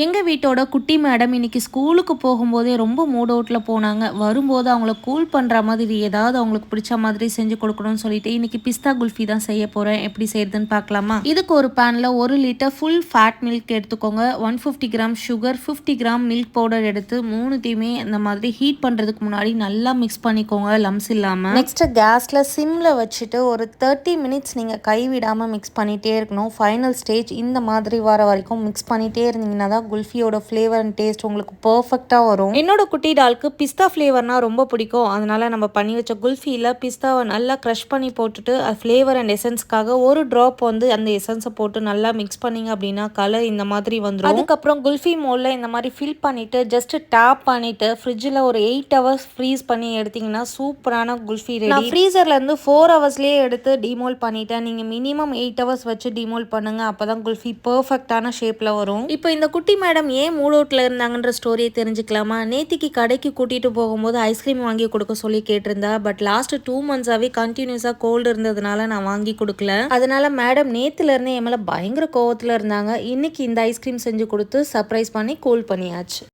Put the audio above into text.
எங்கள் வீட்டோட குட்டி மேடம் இன்னைக்கு ஸ்கூலுக்கு போகும்போதே ரொம்ப மூட் அவுட்டில் போனாங்க. வரும்போது அவங்கள கூல் பண்ணுற மாதிரி ஏதாவது அவங்களுக்கு பிடிச்ச மாதிரி செஞ்சு கொடுக்கணும்னு சொல்லிட்டு இன்னைக்கு பிஸ்தா குல்ஃபி தான் செய்ய போகிறேன். எப்படி செய்யறதுன்னு பார்க்கலாமா? இதுக்கு ஒரு பேனில் 1 லிட்டர் ஃபுல் ஃபேட் மில்க் எடுத்துக்கோங்க. 150 gram sugar, 50 gram milk powder எடுத்து மூணுத்தையுமே இந்த மாதிரி ஹீட் பண்ணுறதுக்கு முன்னாடி நல்லா மிக்ஸ் பண்ணிக்கோங்க, லம்ஸ் இல்லாமல். நெக்ஸ்ட் கேஸில் சிம்மில் வச்சுட்டு ஒரு 30 மினிட்ஸ் நீங்கள் கைவிடாமல் மிக்ஸ் பண்ணிகிட்டே இருக்கணும். ஃபைனல் ஸ்டேஜ் இந்த மாதிரி வர வரைக்கும் மிக்ஸ் பண்ணிகிட்டே இருந்தீங்கன்னா தான் குல்ஃபியோட ஃப்ளேவர் அண்ட் டேஸ்ட் உங்களுக்கு பர்ஃபெக்டாக வரும். என்னோட குட்டி டாலுக்கு பிஸ்தா ஃப்ளேவர்னா ரொம்ப பிடிக்கும். அதனால நம்ம பண்ணி வச்ச குல்ஃபியில் பிஸ்தாவை நல்லா க்ரஷ் பண்ணி போட்டுட்டு ஃப்ளேவர் அண்ட் எசன்ஸ்க்காக ஒரு ட்ராப் அந்த எசன்ஸை போட்டு நல்லா மிக்ஸ் பண்ணிங்க அப்படின்னா கலர் இந்த மாதிரி வந்துடும். அதுக்கப்புறம் குல்ஃபி மோல்ல இந்த மாதிரி ஃபில் பண்ணிட்டு ஜஸ்ட் டேப் பண்ணிட்டு ஃப்ரிட்ஜில் ஒரு 8 ஹவர்ஸ் ஃப்ரீஸ் பண்ணி எடுத்தீங்கன்னா சூப்பரான குல்ஃபி ரெடி. நான் ஃப்ரீசர்லேருந்து 4 ஹவர்ஸ்லேயே எடுத்து டிமோல் பண்ணிட்டேன். நீங்கள் மினிமம் 8 ஹவர்ஸ் வச்சு டிமோல் பண்ணுங்க. அப்போ தான் குல்ஃபி பர்ஃபெக்டான ஷேப்பில் வரும். இப்போ இந்த குட்டி மேடம் ஏன் மூட் அவுட்ல இருந்தாங்கன்ற ஸ்டோரியை தெரிஞ்சுக்கலாமா? நேத்திக்கு கடைக்கு கூட்டிட்டு போகும்போது ஐஸ்கிரீம் வாங்கி கொடுக்க சொல்லி கேட்டிருந்தா. பட் லாஸ்ட் 2 மந்த்ஸாவே கண்டினியூஸா கோல்டு இருந்ததுனால நான் வாங்கி கொடுக்கல. அதனால மேடம் நேத்துல இருந்து என் மேல பயங்கர கோவத்துல இருந்தாங்க. இன்னைக்கு இந்த ஐஸ்கிரீம் செஞ்சு கொடுத்து சர்ப்ரைஸ் பண்ணி கூல் பண்ணியாச்சு.